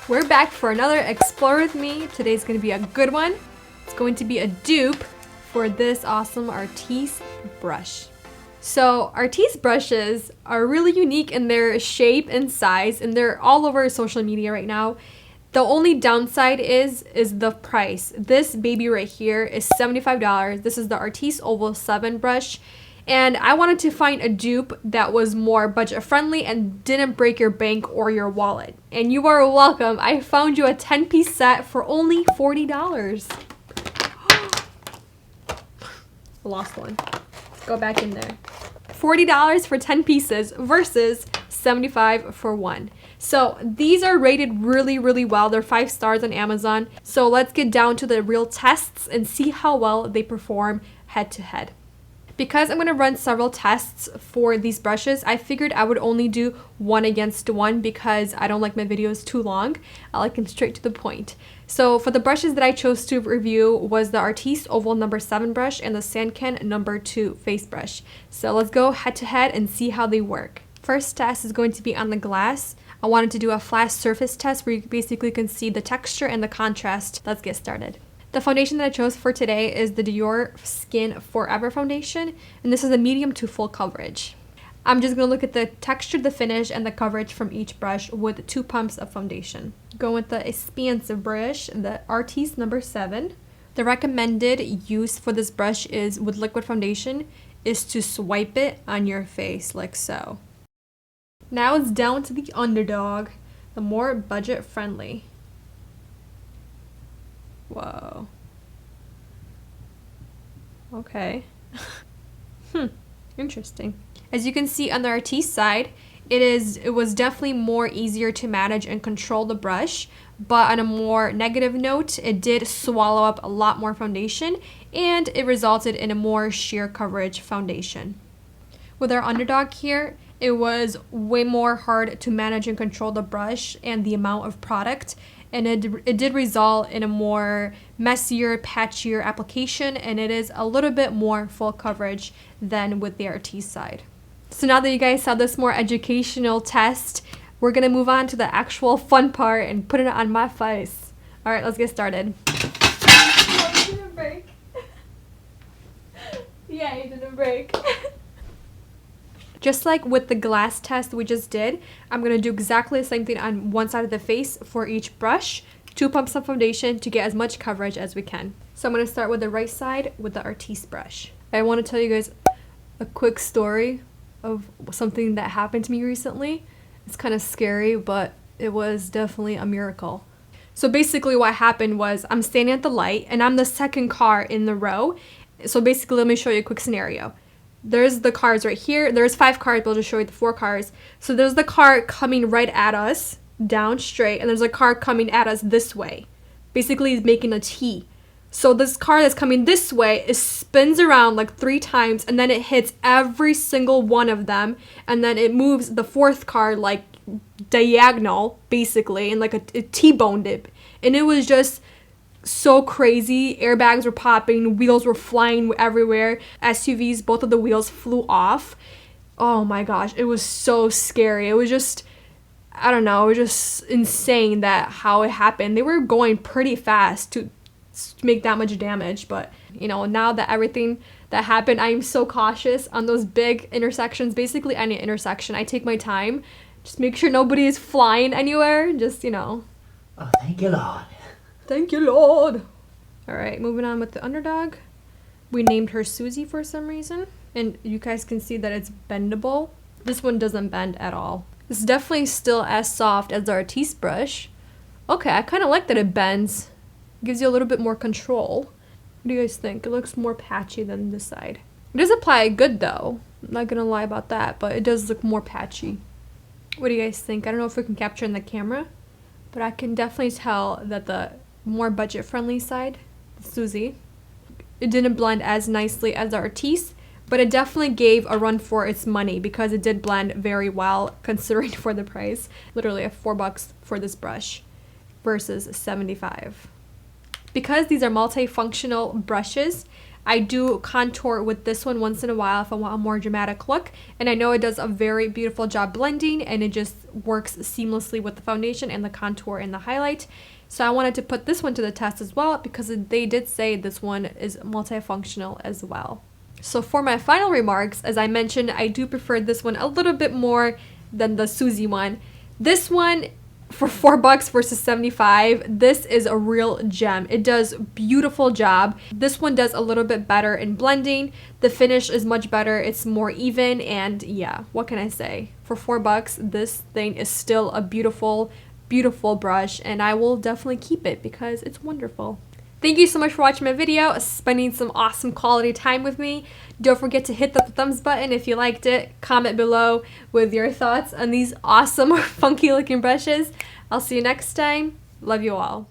We're back for another Explore With Me. Today's going to be a good one. It's going to be a dupe for this awesome Artis brush. So Artis brushes are really unique in their shape and size, and they're all over social media right now. The only downside is the price. This baby right here is $75. This is the Artis Oval 7 brush. And I wanted to find a dupe that was more budget friendly and didn't break your bank or your wallet. And you are welcome. I found you a 10-piece set for only $40. Lost one. Go back in there. $40 for 10 pieces versus $75 for one. So these are rated really, really well. They're 5 stars on Amazon. So let's get down to the real tests and see how well they perform head to head. Because I'm going to run several tests for these brushes, I figured I would only do one against one because I don't like my videos too long. I like them straight to the point. So for the brushes that I chose to review was the Artis Oval number 7 brush and the Sanken number 2 face brush. So let's go head to head and see how they work. First test is going to be on the glass. I wanted to do a flat surface test where you basically can see the texture and the contrast. Let's get started. The foundation that I chose for today is the Dior Skin Forever foundation, and this is a medium to full coverage. I'm just going to look at the texture, the finish, and the coverage from each brush with 2 pumps of foundation. Going with the expansive brush, the Artis number 7. The recommended use for this brush is with liquid foundation is to swipe it on your face like so. Now it's down to the underdog, the more budget friendly. Whoa. Okay. Interesting. As you can see on the Artis side, it was definitely more easier to manage and control the brush, but on a more negative note, it did swallow up a lot more foundation and it resulted in a more sheer coverage foundation. With our underdog here, it was way more hard to manage and control the brush and the amount of product. And it did result in a more messier, patchier application, and it is a little bit more full coverage than with the Artis side. So now that you guys saw this more educational test, we're gonna move on to the actual fun part and put it on my face. All right, let's get started. Oh, it didn't break. Yeah, it didn't break. Just like with the glass test we just did, I'm going to do exactly the same thing on one side of the face for each brush. 2 pumps of foundation to get as much coverage as we can. So I'm going to start with the right side with the Artis brush. I want to tell you guys a quick story of something that happened to me recently. It's kind of scary, but it was definitely a miracle. So basically what happened was I'm standing at the light and I'm the second car in the row. So basically let me show you a quick scenario. There's the cars right here. There's 5 cars, but I'll just show you the 4 cars. So there's the car coming right at us, down straight, and there's a car coming at us this way. Basically, it's making a T. So this car that's coming this way, it spins around like 3 times, and then it hits every single one of them, and then it moves the 4th car like diagonal, basically, and like a T-boned it. And it was just so crazy. Airbags were popping, wheels were flying everywhere. SUVs, both of the wheels flew off. Oh my gosh, it was so scary. It was just, I don't know, it was just insane that how it happened. They were going pretty fast to make that much damage, but you know, now that everything that happened, I am so cautious on those big intersections. Basically any intersection, I take my time, just make sure nobody is flying anywhere, just, you know. Oh, thank you, Lord. Thank you, Lord. All right, moving on with the underdog. We named her Susie for some reason, and you guys can see that it's bendable. This one doesn't bend at all. It's definitely still as soft as the Artis brush. Okay, I kind of like that it bends. Gives you a little bit more control. What do you guys think? It looks more patchy than this side. It does apply good though. I'm not gonna lie about that, but it does look more patchy. What do you guys think? I don't know if we can capture in the camera, but I can definitely tell that the more budget-friendly side, Susie, it didn't blend as nicely as the Artis, but it definitely gave a run for its money because it did blend very well considering for the price. Literally $4 for this brush versus $75. Because these are multifunctional brushes, I do contour with this one once in a while if I want a more dramatic look, and I know it does a very beautiful job blending, and it just works seamlessly with the foundation and the contour and the highlight. So I wanted to put this one to the test as well because they did say this one is multifunctional as well. So for my final remarks, as I mentioned, I do prefer this one a little bit more than the Susie one. This one, for $4 versus 75, this is a real gem. It does beautiful job. This one does a little bit better in blending. The finish is much better. It's more even, and yeah, what can I say? For $4, this thing is still a beautiful, beautiful brush, and I will definitely keep it because it's wonderful. Thank you so much for watching my video, spending some awesome quality time with me. Don't forget to hit the thumbs button if you liked it. Comment below with your thoughts on these awesome, funky looking brushes. I'll see you next time. Love you all.